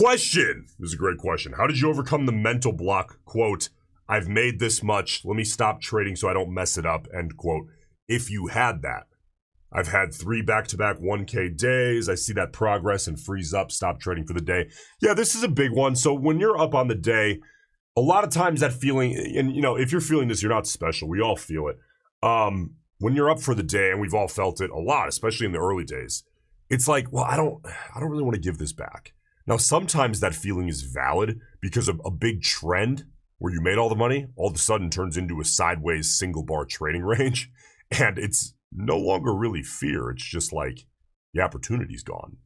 Question. This is a great question. How did you overcome the mental block? Quote, I've made this much. Let me stop trading so I don't mess it up. End quote. If you had that. I've had 3 back-to-back 1K days. I see that progress and freeze up. Stop trading for the day. Yeah, this is a big one. So when you're up on the day, a lot of times that feeling, and if you're feeling this, you're not special. We all feel it. When you're up for the day, and we've all felt it a lot, especially in the early days, it's like, well, I don't really want to give this back. Now, sometimes that feeling is valid because of a big trend where you made all the money all of a sudden turns into a sideways single bar trading range, and it's no longer really fear. It's just like the opportunity's gone.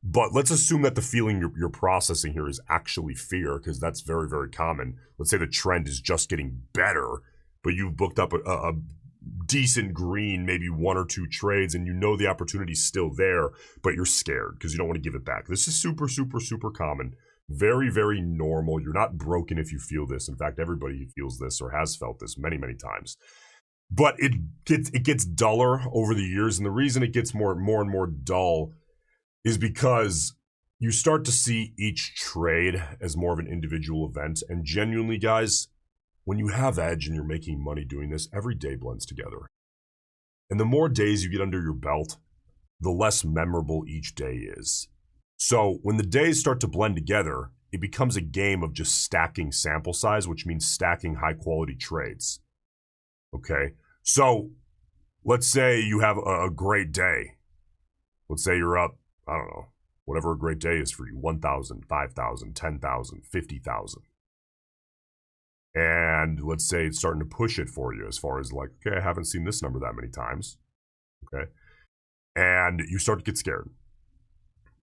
But let's assume that the feeling you're processing here is actually fear, because that's very, very common. Let's say the trend is just getting better, but you've booked up a decent green, maybe 1 or 2 trades, and you know the opportunity's still there, but you're scared because you don't want to give it back. This is super, super, super common. Very, very normal. You're not broken if you feel this. In fact, everybody feels this or has felt this many, many times. But it gets duller over the years, and the reason it gets more and more dull is because you start to see each trade as more of an individual event. And genuinely, guys, when you have edge and you're making money doing this, every day blends together. And the more days you get under your belt, the less memorable each day is. So when the days start to blend together, it becomes a game of just stacking sample size, which means stacking high quality trades. Okay, so let's say you have a great day. Let's say you're up, I don't know, whatever a great day is for you, 1,000, 5,000, 10,000, 50,000. And let's say it's starting to push it for you as far as like, okay, I haven't seen this number that many times. Okay, and you start to get scared.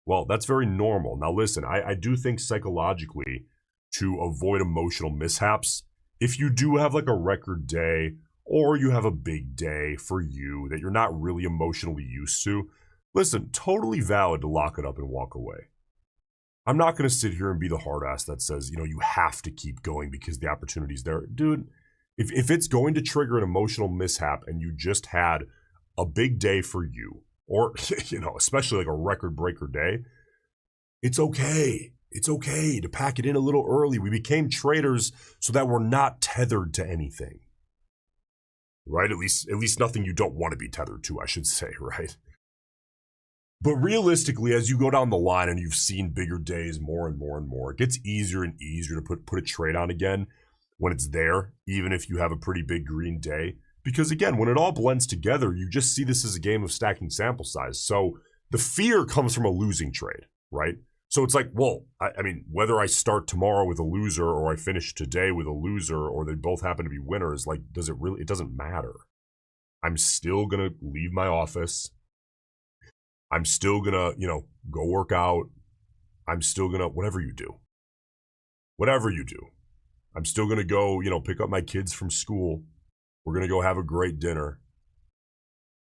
Well, that's very normal. Now listen, I do think psychologically, to avoid emotional mishaps, if you do have like a record day or you have a big day for you that you're not really emotionally used to, listen, totally valid to lock it up and walk away. I'm not going to sit here and be the hard ass that says, you have to keep going because the opportunity's there. Dude, if it's going to trigger an emotional mishap and you just had a big day for you, or, especially like a record breaker day, it's okay. It's okay to pack it in a little early. We became traders so that we're not tethered to anything. Right? At least nothing you don't want to be tethered to, I should say, right? But realistically, as you go down the line and you've seen bigger days more and more and more, it gets easier and easier to put a trade on again when it's there, even if you have a pretty big green day. Because again, when it all blends together, you just see this as a game of stacking sample size. So the fear comes from a losing trade, right? So it's like, well, I mean, whether I start tomorrow with a loser or I finish today with a loser or they both happen to be winners, like, it doesn't matter. I'm still going to leave my office. I'm still going to, go work out. I'm still going to, whatever you do, I'm still going to go, pick up my kids from school. We're going to go have a great dinner.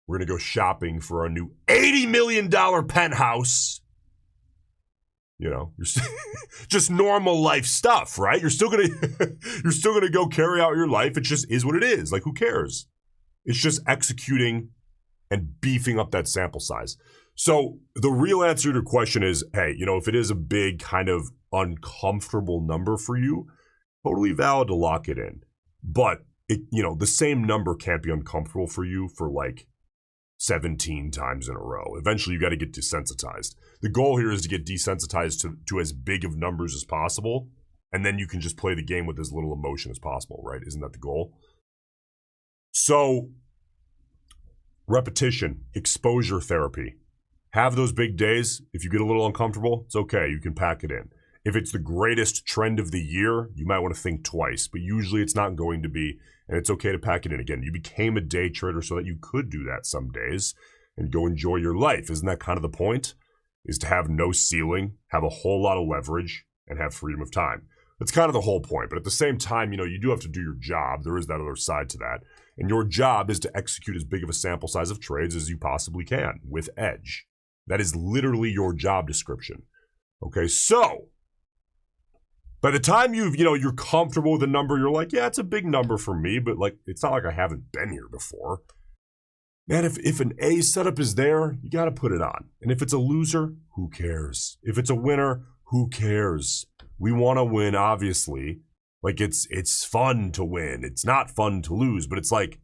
We're going to go shopping for our new $80 million penthouse. You're just normal life stuff, right? You're still going to go carry out your life. It just is what it is. Like, who cares? It's just executing and beefing up that sample size. So the real answer to your question is, hey, if it is a big kind of uncomfortable number for you, totally valid to lock it in. But the same number can't be uncomfortable for you for like 17 times in a row. Eventually you got to get desensitized. The goal here is to get desensitized to as big of numbers as possible. And then you can just play the game with as little emotion as possible, right? Isn't that the goal? So repetition, exposure therapy. Have those big days. If you get a little uncomfortable, it's okay. You can pack it in. If it's the greatest trend of the year, you might want to think twice, but usually it's not going to be, and it's okay to pack it in. Again, you became a day trader so that you could do that some days and go enjoy your life. Isn't that kind of the point? Is to have no ceiling, have a whole lot of leverage, and have freedom of time. That's kind of the whole point. But at the same time, you do have to do your job. There is that other side to that. And your job is to execute as big of a sample size of trades as you possibly can with edge. That is literally your job description. Okay, so by the time you're comfortable with the number, you're like, yeah, it's a big number for me, but like, it's not like I haven't been here before. Man, if an A setup is there, you got to put it on. And if it's a loser, who cares? If it's a winner, who cares? We want to win, obviously. Like, it's fun to win. It's not fun to lose, but it's like,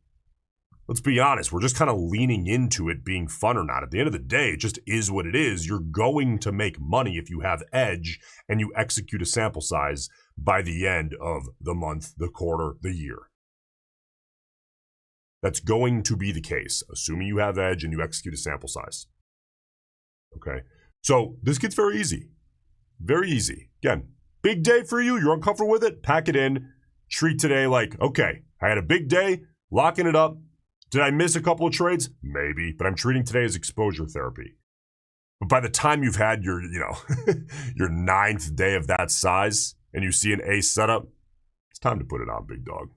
let's be honest, we're just kind of leaning into it being fun or not. At the end of the day, it just is what it is. You're going to make money if you have edge and you execute a sample size by the end of the month, the quarter, the year. That's going to be the case, assuming you have edge and you execute a sample size. Okay? So this gets very easy. Very easy. Again, big day for you. You're uncomfortable with it? Pack it in. Treat today like, okay, I had a big day, locking it up. Did I miss a couple of trades? Maybe, but I'm treating today as exposure therapy. But by the time you've had your, your 9th day of that size and you see an ace setup, it's time to put it on, big dog.